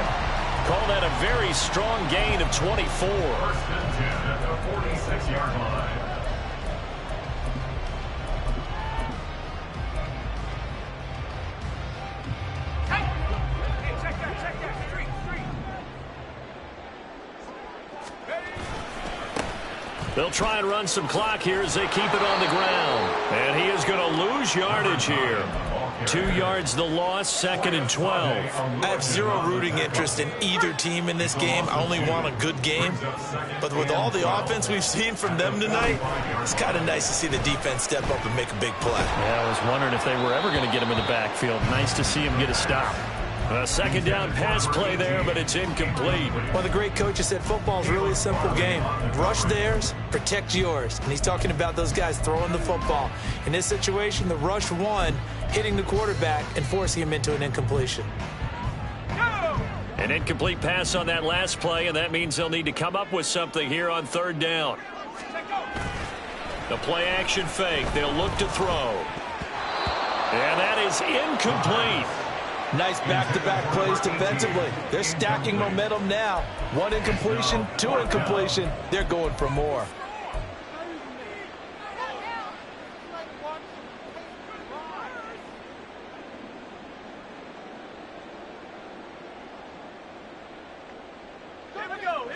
Call that a very strong gain of 24. First and 10 at the 46-yard line. They'll try and run some clock here as they keep it on the ground. And he is going to lose yardage here. 2 yards the loss, 2nd and 12. I have zero rooting interest in either team in this game. I only want a good game. But with all the offense we've seen from them tonight, it's kind of nice to see the defense step up and make a big play. Yeah, I was wondering if they were ever going to get him in the backfield. Nice to see him get a stop. A 2nd down pass play there, but it's incomplete. One of the great coaches said football's really a simple game. Rush theirs, protect yours. And he's talking about those guys throwing the football. In this situation, the rush won, hitting the quarterback and forcing him into an incompletion. An incomplete pass on that last play, and that means they'll need to come up with something here on 3rd down. The play action fake. They'll look to throw. And that is incomplete. Nice back-to-back plays defensively. They're stacking momentum now. 1 incompletion, 2 incompletion. They're going for more.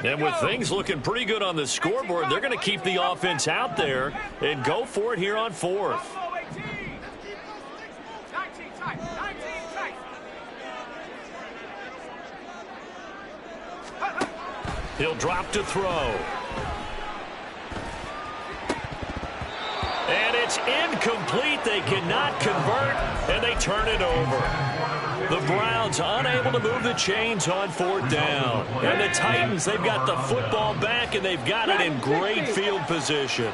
And with things looking pretty good on the scoreboard, they're going to keep the offense out there and go for it here on 4th. He'll drop to throw. And it's incomplete. They cannot convert, and they turn it over. The Browns unable to move the chains on 4th down. And the Titans, they've got the football back, and they've got it in great field position.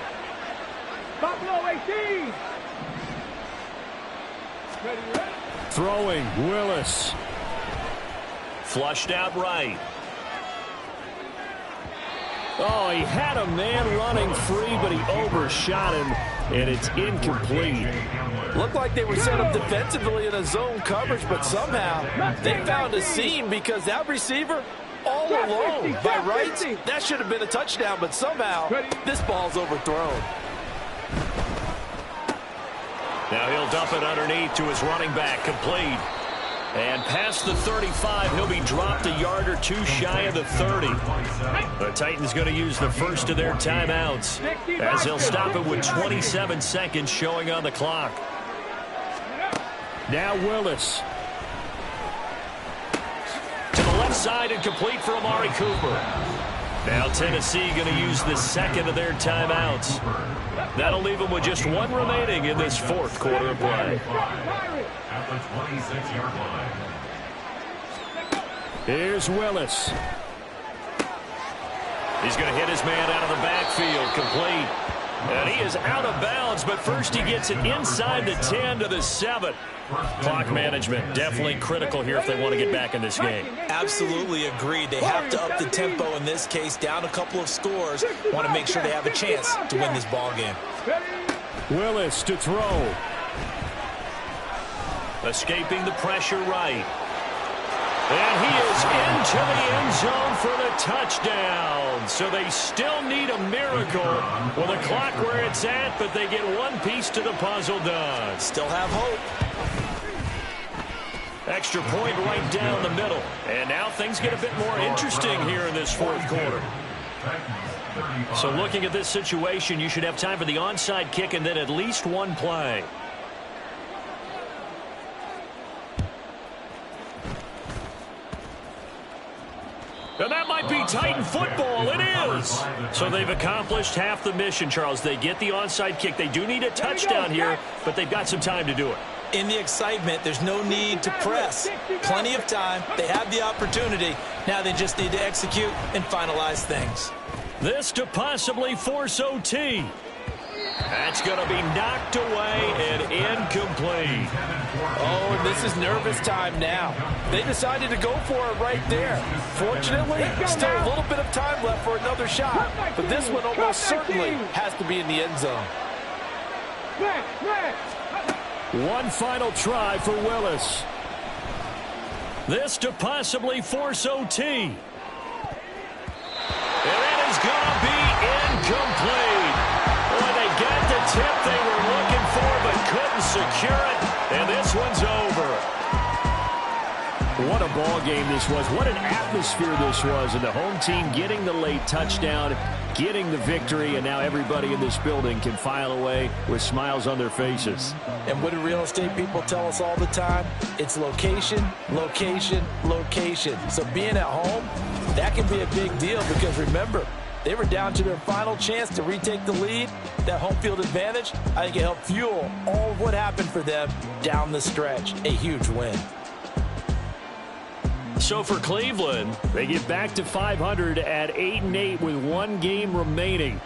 Buffalo 18. Throwing, Willis. Flushed out right. Oh, he had a man running free, but he overshot him, and it's incomplete. Looked like they were set up defensively in a zone coverage, but somehow they found a seam because that receiver all alone. By rights, that should have been a touchdown, but somehow this ball's overthrown. Now he'll dump it underneath to his running back, complete. And past the 35, he'll be dropped a yard or 2 shy of the 30. The Titans going to use the first of their timeouts as they'll stop it with 27 seconds showing on the clock. Now Willis. To the left side and complete for Amari Cooper. Now Tennessee going to use the second of their timeouts. That'll leave them with just one remaining in this fourth quarter of play. At the 26-yard line. Here's Willis. He's going to hit his man out of the backfield, complete. And he is out of bounds, but first he gets it inside the 10 to the 7. Clock management definitely critical here if they want to get back in this game. Absolutely agreed. They have to up the tempo in this case, down a couple of scores. Want to make sure they have a chance to win this ball game. Willis to throw. Escaping the pressure right. And he is into the end zone for the touchdown. So they still need a miracle with the clock where it's at, but they get one piece to the puzzle done. Still have hope. Extra point right down the middle. And now things get a bit more interesting here in this fourth quarter. So looking at this situation, you should have time for the onside kick and then at least one play. And that might be Titan football. It is. So they've accomplished half the mission, Charles. They get the onside kick. They do need a touchdown here, but they've got some time to do it. In the excitement, there's no need to press. Plenty of time. They have the opportunity. Now they just need to execute and finalize things. This to possibly force OT. That's going to be knocked away and incomplete. Oh, and this is nervous time now. They decided to go for it right there. Fortunately, still a little bit of time left for another shot. But this one almost certainly has to be in the end zone. One final try for Willis. This to possibly force OT. And that is going to be incomplete. Boy, they got the tip they were looking for but couldn't secure it. And this one's over. What a ball game this was. What an atmosphere this was. And the home team getting the late touchdown, getting the victory, and now everybody in this building can file away with smiles on their faces. And what do real estate people tell us all the time? It's location, location, location. So being at home, that can be a big deal because remember, they were down to their final chance to retake the lead. That home field advantage, I think it helped fuel all of what happened for them down the stretch. A huge win. So for Cleveland, They get back to 500 at 8-8 with one game remaining.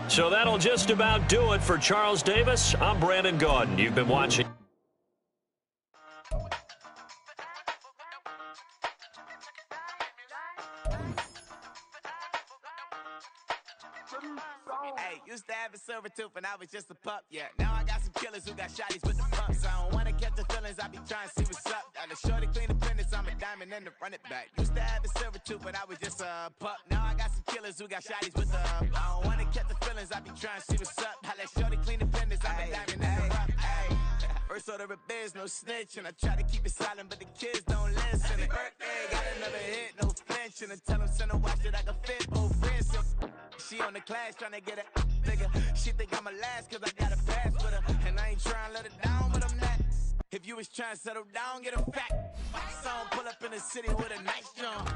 so that'll just about do it for Charles Davis. I'm Brandon Gaudin. You've been watching. Hey, used to have a silver tooth when I was just a pup, yeah. Now I got some killers who got shotties with the pumps. I don't wanna catch the feelings, I be trying to see what's up. Got a shorty clean the fitness, I'm a diamond and to run it back. Used to have a silver tooth when I was just a pup. Now I got some killers who got shotties with the I don't wanna catch the feelings, I be trying to see what's up. I let shorty clean the fitness, I'm a diamond and to run. First order of biz, no snitch, and I try to keep it silent, but the kids don't listen. Birthday, got another hit, no flinch, and I tell them send a watch that I can fit both wrists. She on the class trying to get it bigger. She think I'm a last cause I got a pass with her. And I ain't trying to let it down, but I'm not. If you was trying to settle down, get a fact. Song pull up in the city with a nice jump.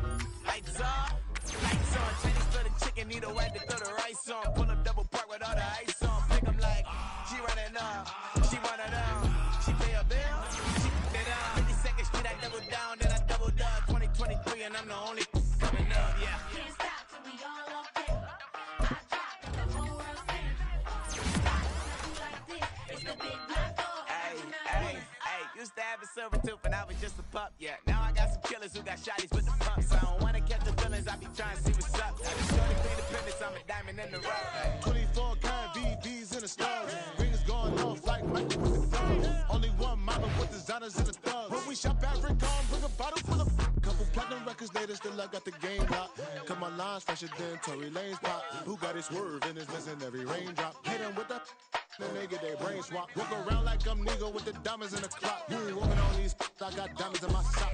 Lights off, lights on. Chinese for the chicken, need a wife to throw the rice on. Pull up double park with all the ice on. Pick 'em like, she running up, she running up. She pay a bill, she pay it up. 52nd Street, I double down, then I doubled up. 2023 and I'm the only coming up, yeah. Can't stop till we all up there. I drop and the whole world sing. Like this, it's the big black dog. Hey, used to have a silver tooth when I was just a pup, yeah. Now I got some killers who got shotties with the pumps. I don't wanna catch the feelings, I be trying to see what's up. I just shorty clean the fitness, I'm a diamond in the rough. 24 kind VVs in the stars. Rings going off like Michael with the thugs. Only one model with designers in the thugs. When we shop at Rick on, bring a bottle full of couple platinum records later, still I got the game locked. Cause my lines fresher than Tory Lane's pop. Who got his swerve and is missing every raindrop. Hit him with the then they get their brain swap. Walk around like I'm nigga with the diamonds in the clock. You ain't walking on these, I got diamonds in my sock.